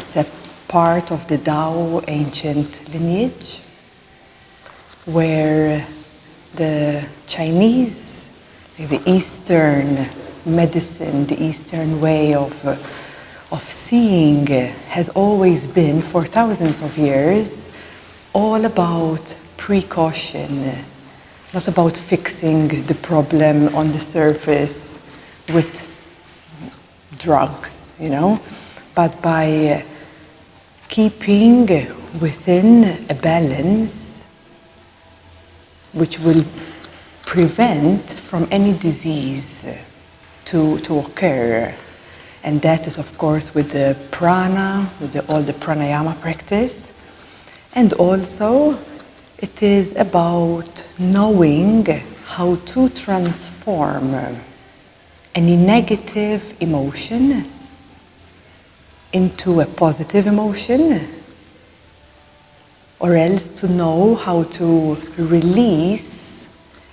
It's a part of the Tao ancient lineage where the Chinese, the Eastern medicine, the Eastern way of seeing has always been, for thousands of years, all about precaution, not about fixing the problem on the surface with drugs, but by keeping within a balance which will prevent from any disease to occur. And that is, of course, with the prana, with all the pranayama practice. And also, it is about knowing how to transform any negative emotion into a positive emotion, or else to know how to release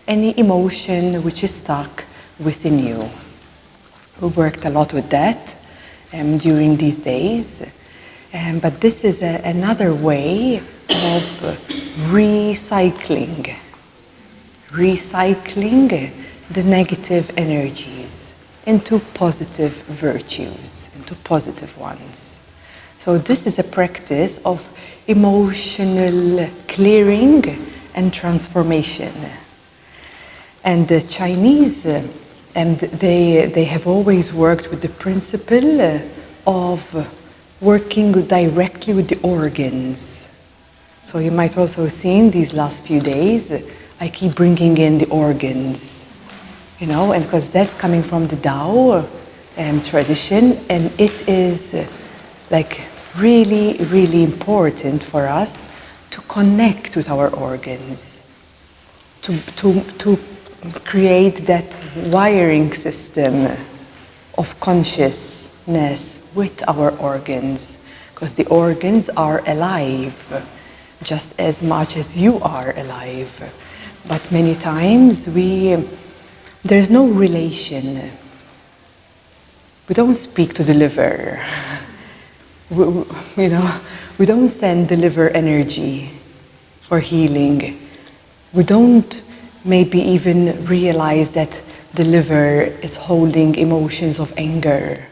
any emotion which is stuck within you. We worked a lot with that during these days, but this is another way of recycling the negative energies into positive virtues, into positive ones. So this is a practice of emotional clearing and transformation. And the Chinese, they have always worked with the principle of working directly with the organs. So you might also have seen these last few days, I keep bringing in the organs, and because that's coming from the Tao tradition, and it is really, really important for us to connect with our organs, to create that wiring system of consciousness with our organs, because the organs are alive just as much as you are alive. But many times there's no relation. We don't speak to the liver. We don't send the liver energy for healing. We don't maybe even realize that the liver is holding emotions of anger.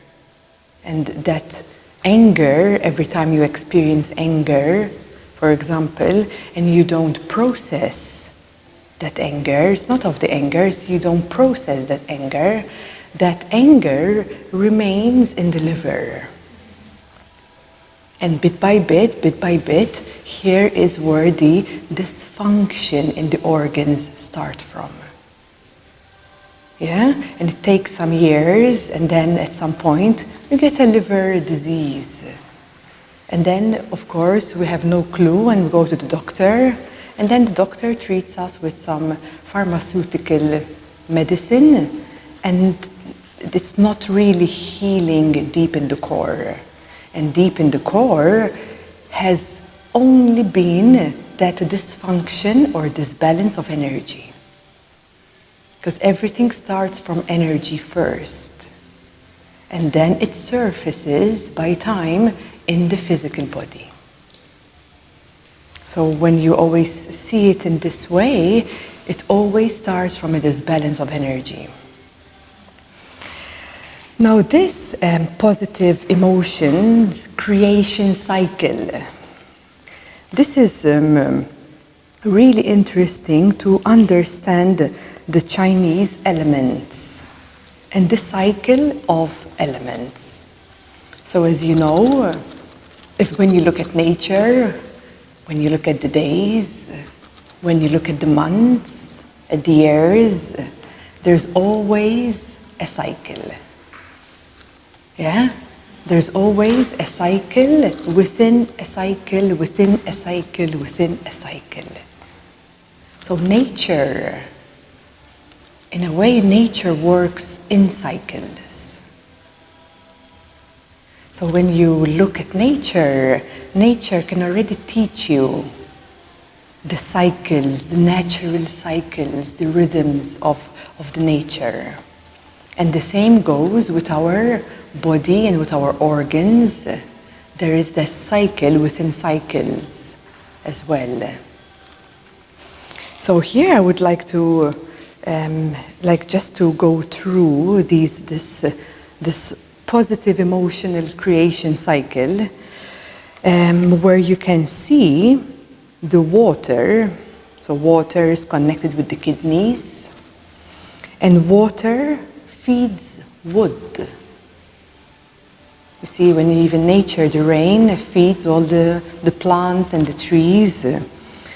And that anger, every time you experience anger, for example, and you don't process that anger, it's not of the anger, it's you don't process that anger remains in the liver. And bit by bit, here is where the dysfunction in the organs start from. Yeah? And it takes some years, and then at some point, you get a liver disease. And then, of course, we have no clue, and we go to the doctor, and then the doctor treats us with some pharmaceutical medicine, and it's not really healing deep in the core. And deep in the core has only been that dysfunction or disbalance of energy. Because everything starts from energy first. And then it surfaces by time in the physical body. So when you always see it in this way, it always starts from a disbalance of energy. Now this positive emotions creation cycle, this is really interesting to understand the Chinese elements and the cycle of elements. So as you know, when you look at nature, when you look at the days, when you look at the months, at the years, there's always a cycle. Yeah? There's always a cycle within a cycle, within a cycle, within a cycle. So nature, in a way, nature works in cycles. So when you look at nature, nature can already teach you the cycles, the natural cycles, the rhythms of the nature. And the same goes with our body and with our organs. there is that cycle within cycles as well. So here I would like to, just to go through this positive emotional creation cycle, where you can see the water. So water is connected with the kidneys, and water feeds wood. You see, when even nature, the rain feeds all the plants and the trees.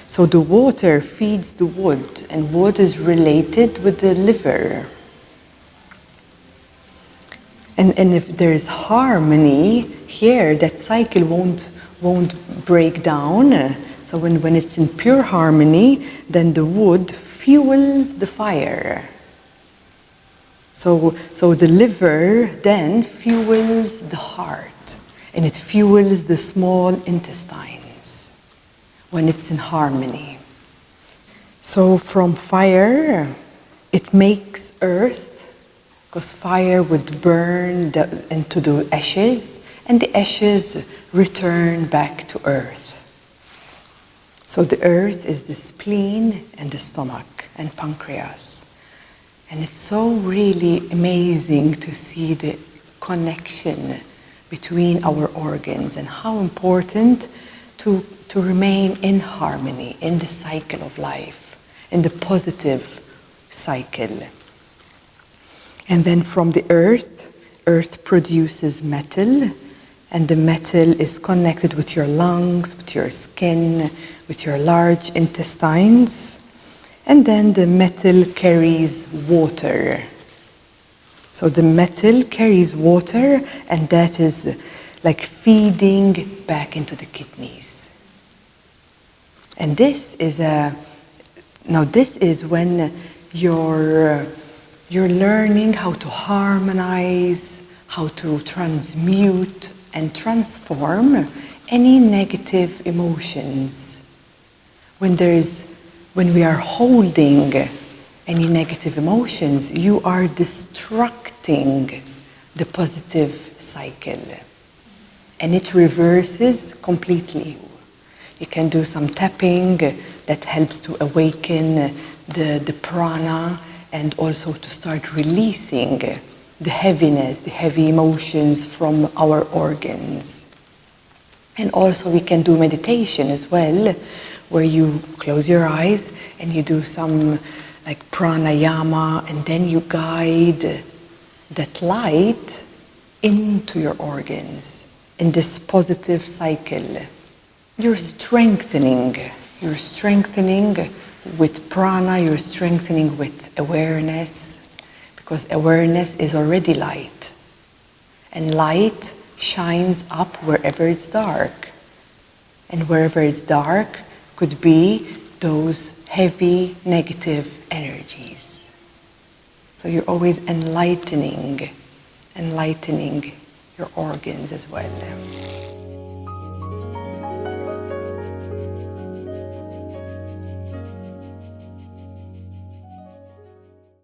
So the water feeds the wood, and wood is related with the liver. And if there is harmony here, that cycle won't break down. So when it's in pure harmony, then the wood fuels the fire. So the liver then fuels the heart, and it fuels the small intestines when it's in harmony. So from fire, it makes earth, because fire would burn into the ashes, and the ashes return back to earth. So the earth is the spleen and the stomach and pancreas. And it's so really amazing to see the connection between our organs and how important to remain in harmony, in the cycle of life, in the positive cycle. And then from the earth produces metal, and the metal is connected with your lungs, with your skin, with your large intestines. And then the metal carries water. So the metal carries water, and that is like feeding back into the kidneys. And this is when you're learning how to harmonize, how to transmute and transform any negative emotions. When we are holding any negative emotions, you are destructing the positive cycle, and it reverses completely. You can do some tapping that helps to awaken the prana, and also to start releasing the heaviness, the heavy emotions from our organs. And also we can do meditation as well, where you close your eyes and you do some like pranayama, and then you guide that light into your organs in this positive cycle. You're strengthening with prana, you're strengthening with awareness, because awareness is already light, and light shines up wherever it's dark, and wherever it's dark could be those heavy negative energies. So you're always enlightening your organs as well.